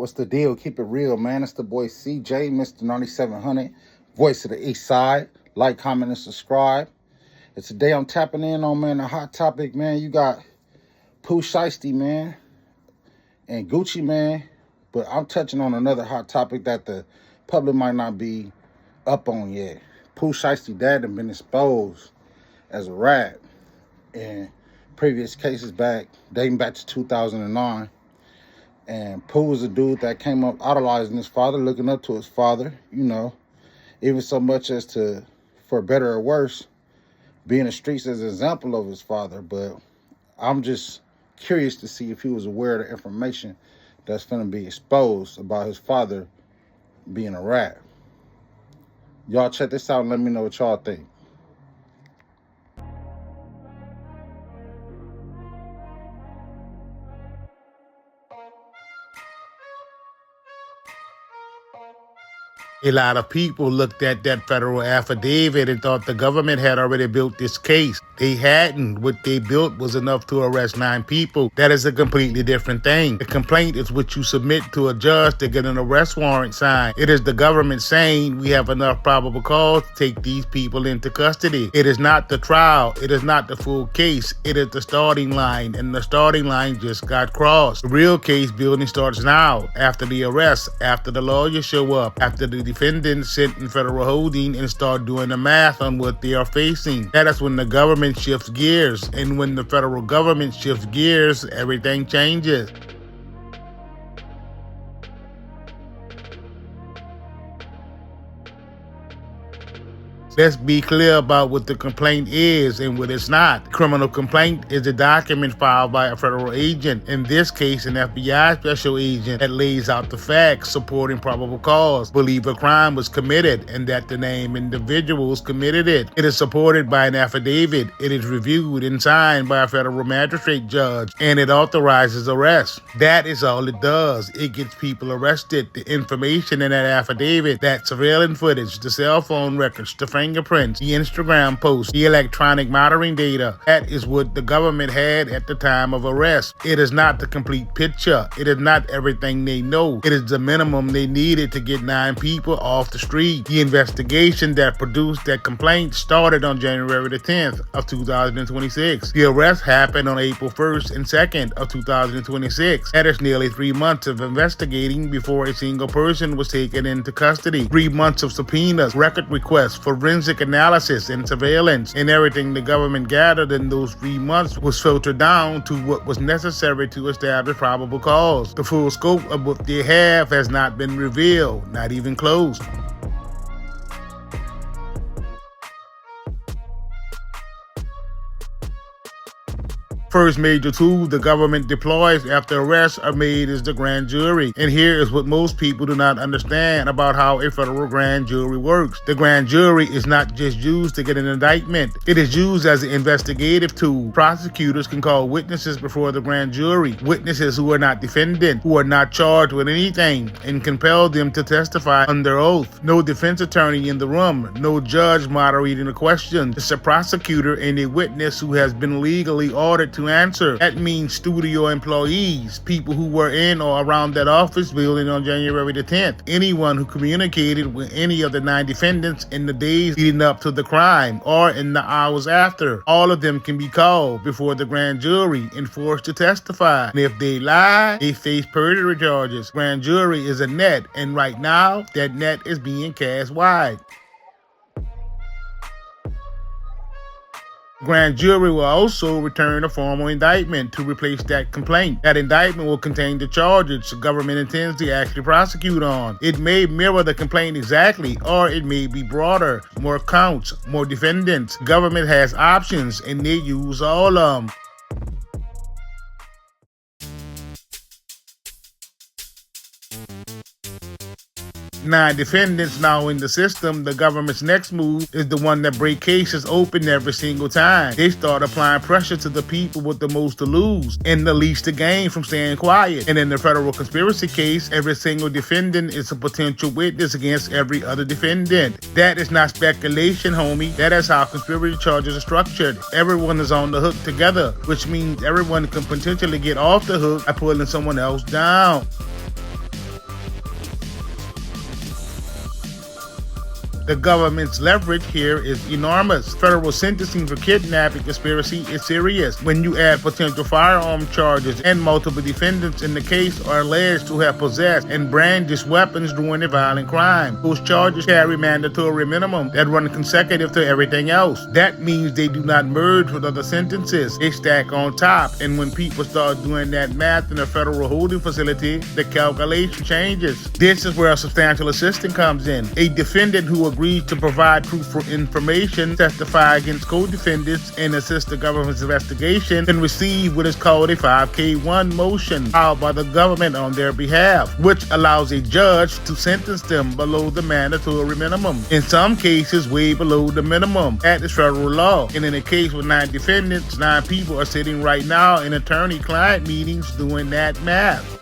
What's the deal? Keep it real, man. It's the boy CJ, Mr. 9700, voice of the East Side. Like, comment, and subscribe. And today I'm tapping in on, man, a hot topic, man. You got Pooh Shiesty, man, and Gucci, man. But I'm touching on another hot topic that the public might not be up on yet. Pooh Shiesty dad has been exposed as a rat in previous cases dating back to 2009. And Pooh was a dude that came up idolizing his father, looking up to his father, even so much as to, for better or worse, be in the streets as an example of his father. But I'm just curious to see if he was aware of the information that's going to be exposed about his father being a rat. Y'all check this out and let me know what y'all think. A lot of people looked at that federal affidavit and thought the government had already built this case. They hadn't. What they built was enough to arrest 9 people. That is a completely different thing. The complaint is what you submit to a judge to get an arrest warrant signed. It is the government saying we have enough probable cause to take these people into custody. It is not the trial. It is not the full case. It is the starting line, and the starting line just got crossed. The real case building starts now, after the arrest, after the lawyers show up, after the defendants sit in federal holding and start doing the math on what they are facing. That is when the government shifts gears, and when the federal government shifts gears, everything changes. Let's be clear about what the complaint is and what it's not. Criminal complaint is a document filed by a federal agent, in this case an FBI special agent, that lays out the facts supporting probable cause, believe a crime was committed and that the named individuals committed it. It is supported by an affidavit. It is reviewed and signed by a federal magistrate judge, and it authorizes arrest. That is all it does. It gets people arrested. The information in that affidavit, that surveillance footage, the cell phone records, the fingerprints, the Instagram posts, the electronic monitoring data, that is what the government had at the time of arrest. It is not the complete picture. It is not everything they know. It is the minimum they needed to get 9 people off the street. The investigation that produced that complaint started on January the 10th of 2026. The arrest happened on April 1st and 2nd of 2026. That is nearly 3 months of investigating before a single person was taken into custody. 3 months of subpoenas, record requests, forensic analysis, and surveillance, and everything the government gathered in those 3 months was filtered down to what was necessary to establish probable cause. The full scope of what they have has not been revealed, not even close. First major tool the government deploys after arrests are made is the grand jury. And here is what most people do not understand about how a federal grand jury works. The grand jury is not just used to get an indictment. It is used as an investigative tool. Prosecutors can call witnesses before the grand jury, witnesses who are not defendant, who are not charged with anything, and compel them to testify under oath. No defense attorney in the room, no judge moderating the questions. It's a prosecutor and a witness who has been legally ordered to answer. That means studio employees, people who were in or around that office building on January the 10th. Anyone who communicated with any of the 9 defendants in the days leading up to the crime or in the hours after. All of them can be called before the grand jury and forced to testify. And if they lie, they face perjury charges. Grand jury is a net, and right now, that net is being cast wide. Grand jury will also return a formal indictment to replace that complaint. That indictment will contain the charges the government intends to actually prosecute on. It may mirror the complaint exactly, or it may be broader, more counts, more defendants. Government has options, and they use all of them. 9 defendants now in the system. The government's next move is the one that break cases open every single time. They start applying pressure to the people with the most to lose and the least to gain from staying quiet. And in the federal conspiracy case, every single defendant is a potential witness against every other defendant. That is not speculation, homie. That is how conspiracy charges are structured. Everyone is on the hook together, which means everyone can potentially get off the hook by pulling someone else down. The government's leverage here is enormous. Federal sentencing for kidnapping conspiracy is serious. When you add potential firearm charges and multiple defendants in the case are alleged to have possessed and brandished weapons during a violent crime, those charges carry mandatory minimum that run consecutive to everything else. That means they do not merge with other sentences. They stack on top, and when people start doing that math in a federal holding facility, the calculation changes. This is where a substantial assistance comes in. A defendant who agrees to provide truthful information, testify against co-defendants, and assist the government's investigation can receive what is called a 5K1 motion filed by the government on their behalf, which allows a judge to sentence them below the mandatory minimum. In some cases, way below the minimum. That is federal law. And in a case with 9 defendants, 9 people are sitting right now in attorney-client meetings doing that math.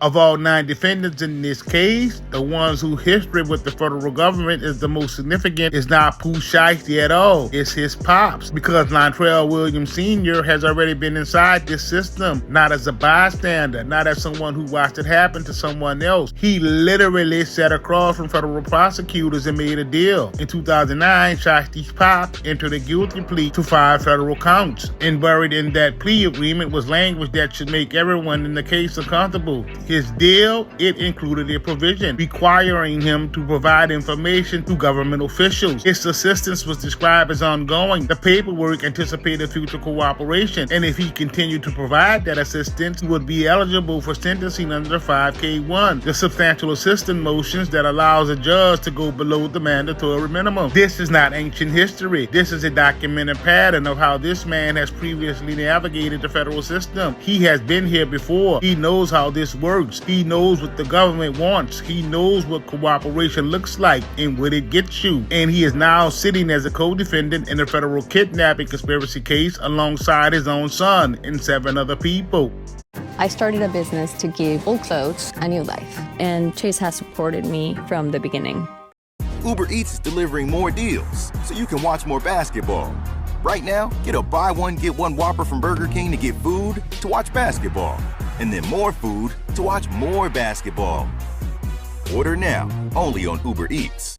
Of all 9 defendants in this case, the ones whose history with the federal government is the most significant is not Pooh Shiesty at all. It's his pops, because Lontrell Williams Sr. has already been inside this system, not as a bystander, not as someone who watched it happen to someone else. He literally sat across from federal prosecutors and made a deal. In 2009, Shiesty's pop entered a guilty plea to 5 federal counts, and buried in that plea agreement was language that should make everyone in the case uncomfortable. His deal, it included a provision requiring him to provide information to government officials. His assistance was described as ongoing. The paperwork anticipated future cooperation, and if he continued to provide that assistance, he would be eligible for sentencing under the 5K1, the substantial assistance motions that allows a judge to go below the mandatory minimum. This is not ancient history. This is a documented pattern of how this man has previously navigated the federal system. He has been here before. He knows how this works. He knows what the government wants. He knows what cooperation looks like and what it gets you. And he is now sitting as a co-defendant in a federal kidnapping conspiracy case alongside his own son and 7 other people. I started a business to give old clothes a new life, and Chase has supported me from the beginning. Uber Eats is delivering more deals, so you can watch more basketball. Right now, get a buy one, get one Whopper from Burger King to get food to watch basketball. And then more food to watch more basketball. Order now, only on Uber Eats.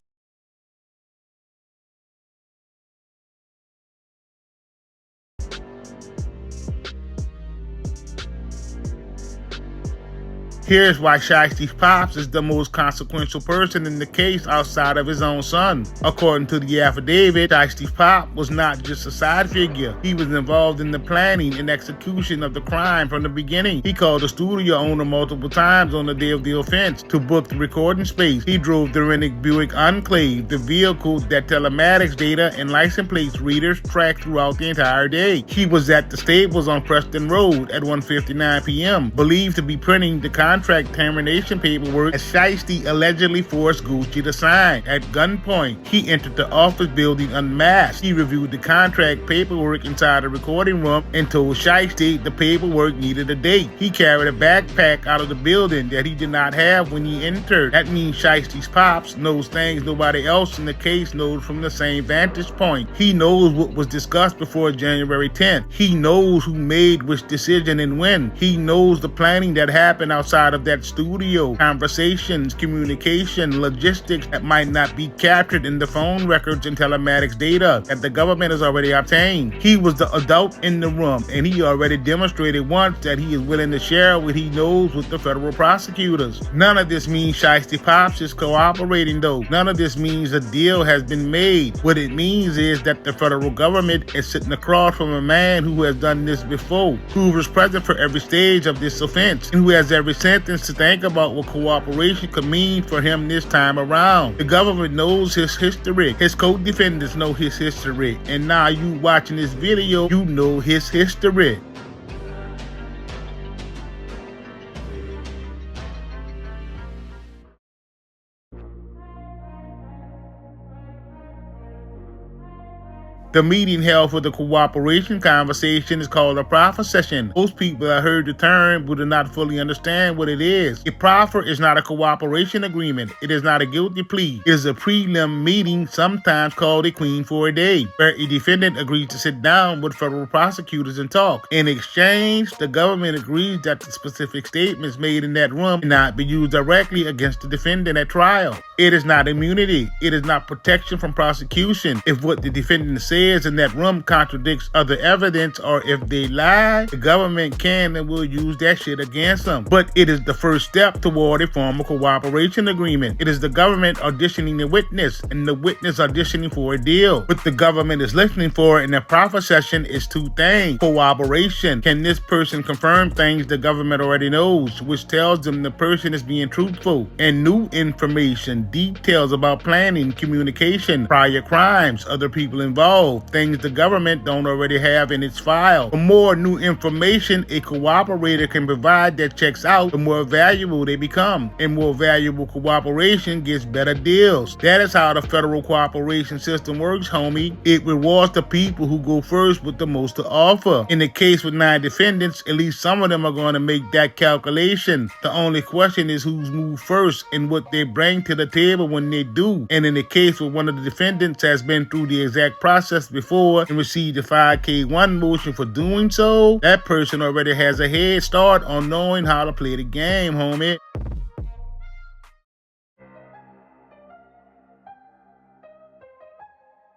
Here's why Shiesty's pops is the most consequential person in the case outside of his own son. According to the affidavit, Shiesty's pop was not just a side figure. He was involved in the planning and execution of the crime from the beginning. He called the studio owner multiple times on the day of the offense to book the recording space. He drove the rented Buick Enclave, the vehicle that telematics data and license plate readers tracked throughout the entire day. He was at the stables on Preston Road at 1:59 p.m., believed to be printing the contract termination paperwork as Shiesty allegedly forced Gucci to sign. At gunpoint, he entered the office building unmasked. He reviewed the contract paperwork inside the recording room and told Shiesty the paperwork needed a date. He carried a backpack out of the building that he did not have when he entered. That means Shiesty's pops knows things nobody else in the case knows from the same vantage point. He knows what was discussed before January 10th. He knows who made which decision and when. He knows the planning that happened outside of that studio, conversations, communication, logistics that might not be captured in the phone records and telematics data that the government has already obtained. He was the adult in the room, and he already demonstrated once that he is willing to share what he knows with the federal prosecutors. None of this means Shiesty Pops is cooperating though. None of this means a deal has been made. What it means is that the federal government is sitting across from a man who has done this before, who was present for every stage of this offense, and who has every sentence to think about what cooperation could mean for him this time around. The government knows his history. His co-defendants know his history. And now you watching this video, you know his history. The meeting held for the cooperation conversation is called a proffer session. Most people have heard the term but do not fully understand what it is. A proffer is not a cooperation agreement. It is not a guilty plea. It is a prelim meeting, sometimes called a queen for a day, where a defendant agrees to sit down with federal prosecutors and talk. In exchange, the government agrees that the specific statements made in that room cannot be used directly against the defendant at trial. It is not immunity. It is not protection from prosecution. If what the defendant says in that room contradicts other evidence, or if they lie, the government can and will use that shit against them. But it is the first step toward a formal cooperation agreement. It is the government auditioning a witness and the witness auditioning for a deal. What the government is listening for in a proffer session is two things. Cooperation. Can this person confirm things the government already knows, which tells them the person is being truthful? And new information, details about planning, communication, prior crimes, other people involved, things the government don't already have in its file. The more new information a cooperator can provide that checks out, the more valuable they become. And more valuable cooperation gets better deals. That is how the federal cooperation system works, homie. It rewards the people who go first with the most to offer. In the case with 9 defendants, at least some of them are going to make that calculation. The only question is who's moved first and what they bring to the table when they do. And in the case where one of the defendants has been through the exact process before and received a 5K1 motion for doing so, that person already has a head start on knowing how to play the game, homie.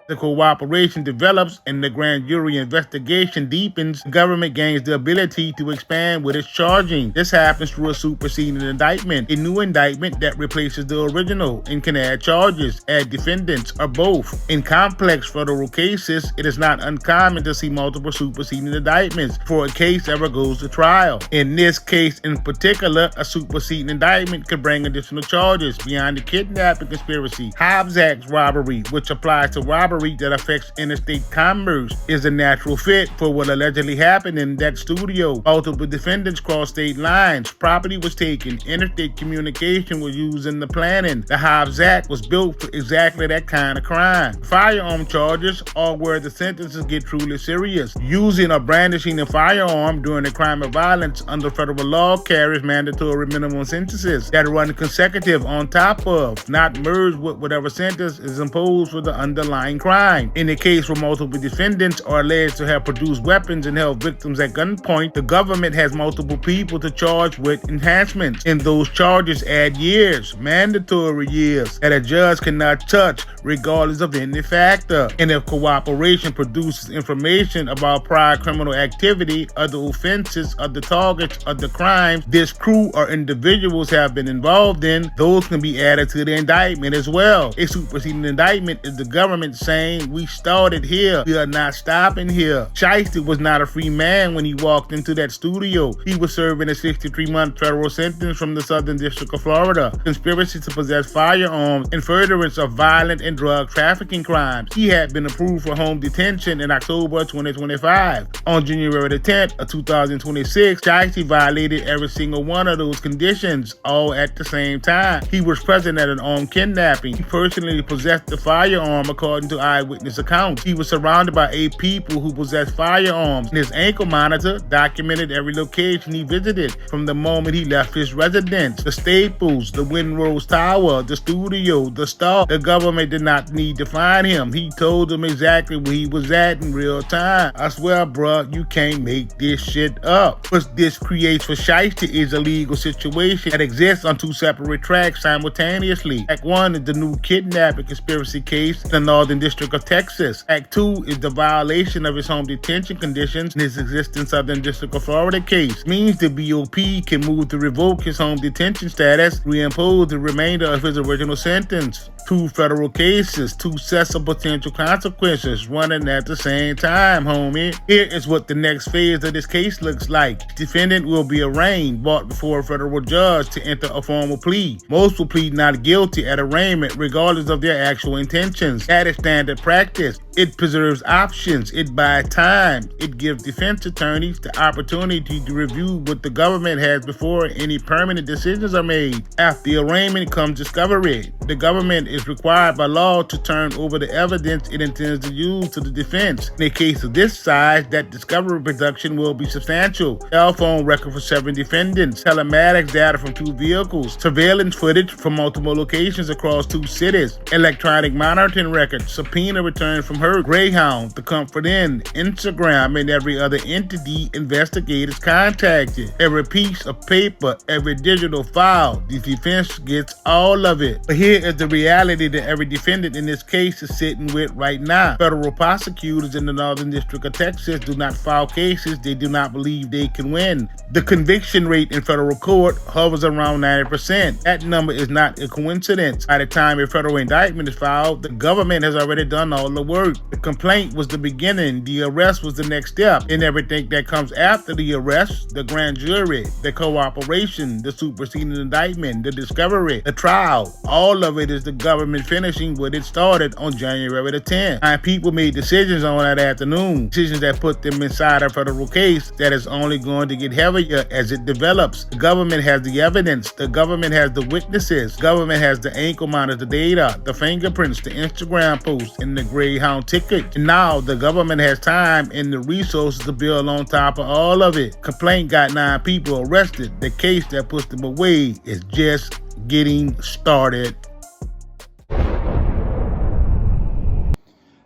The cooperation develops and the grand jury investigation deepens. The government gains the ability to expand what it's charging. This happens through a superseding indictment, a new indictment that replaces the original and can add charges, add defendants, or both. In complex federal cases, it is not uncommon to see multiple superseding indictments before a case ever goes to trial. In this case in particular, a superseding indictment could bring additional charges beyond the kidnapping conspiracy. Hobbs Act robbery, which applies to robbery that affects interstate commerce, is a natural fit for what allegedly happened in that studio. Multiple defendants crossed state lines, property was taken, interstate communication was used in the planning. The Hobbs Act was built for exactly that kind of crime. Firearm charges are where the sentences get truly serious. Using or brandishing a firearm during a crime of violence under federal law carries mandatory minimum sentences that run consecutive on top of, not merged with whatever sentence is imposed for the underlying crime. In the case where multiple defendants are alleged to have produced weapons and held victims at gunpoint, the government has multiple people to charge with enhancements, and those charges add years, mandatory years, that a judge cannot touch regardless of any factor. And if cooperation produces information about prior criminal activity, other offenses, other targets, other crimes this crew or individuals have been involved in, those can be added to the indictment as well. A superseding indictment is the government saying, we started here, we are not stopping here. Shiesty was not a free man when he walked into that studio. He was serving a 63-month federal sentence from the Southern District of Florida. Conspiracy to possess firearms and furtherance of violent and drug trafficking crimes. He had been approved for home detention in October 2025. On January the 10th of 2026, Shiesty violated every single one of those conditions, all at the same time. He was present at an armed kidnapping. He personally possessed the firearm according to eyewitness accounts. He was surrounded by 8 people who possessed firearms, and his ankle monitor documented every location he visited from the moment he left his residence. The Staples, the Windrose Tower, the studio, the Star. The government did not need to find him. He told them exactly where he was at in real time. I swear, bruh, you can't make this shit up. What this creates for Shiesty is a legal situation that exists on 2 separate tracks simultaneously. Act 1 is the new kidnapping conspiracy case in the Northern District of Texas. Act 2 is the violation of his home detention conditions in his existing Southern District of Florida case. Means the BOP can move to revoke his home detention status, reimpose the remainder of his original sentence. 2 federal cases, 2 sets of potential consequences running at the same time, homie. Here is what the next phase of this case looks like. Defendant will be arraigned, brought before a federal judge to enter a formal plea. Most will plead not guilty at arraignment regardless of their actual intentions. That is standard standard practice. It preserves options. It buys time. It gives defense attorneys the opportunity to review what the government has before any permanent decisions are made. After the arraignment comes discovery. The government is required by law to turn over the evidence it intends to use to the defense. In a case of this size, that discovery production will be substantial. Cell phone record for 7 defendants, telematics data from 2 vehicles, surveillance footage from multiple locations across 2 cities, electronic monitoring records, subpoena returns from her, Greyhound, the Comfort Inn, Instagram, and every other entity investigators contacted. Every piece of paper, every digital file, the defense gets all of it. But here is the reality that every defendant in this case is sitting with right now. Federal prosecutors in the Northern District of Texas do not file cases they do not believe they can win. The conviction rate in federal court hovers around 90%. That number is not a coincidence. By the time a federal indictment is filed, the government has already done all the work. The complaint was the beginning, the arrest was the next step, and everything that comes after the arrest, the grand jury, the cooperation, the superseding indictment, the discovery, the trial, all of it is the government finishing what it started on January the 10th. And people made decisions on that afternoon, decisions that put them inside a federal case that is only going to get heavier as it develops. The government has the evidence, the government has the witnesses, the government has the ankle monitor data, the fingerprints, the Instagram posts, and the Greyhound ticket. And now the government has time and the resources to build on top of all of it. Complaint got 9 people arrested. The case that puts them away is just getting started.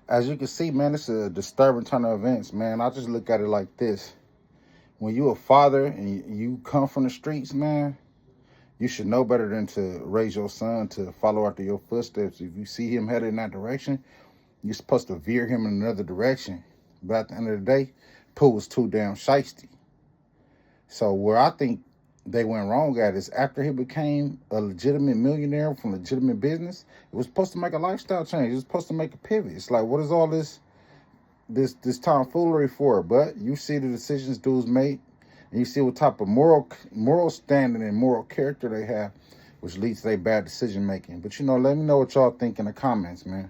As you can see, man, it's a disturbing turn of events, man. I just look at it like this. When you a father and you come from the streets, man, you should know better than to raise your son to follow after your footsteps. If you see him headed in that direction, you're supposed to veer him in another direction. But at the end of the day, Pooh was too damn shiesty. So where I think they went wrong at is after he became a legitimate millionaire from legitimate business, it was supposed to make a lifestyle change. It was supposed to make a pivot. It's like, what is all this tomfoolery for? But you see the decisions dudes made, and you see what type of moral standing and moral character they have, which leads to their bad decision making. But let me know what y'all think in the comments, man.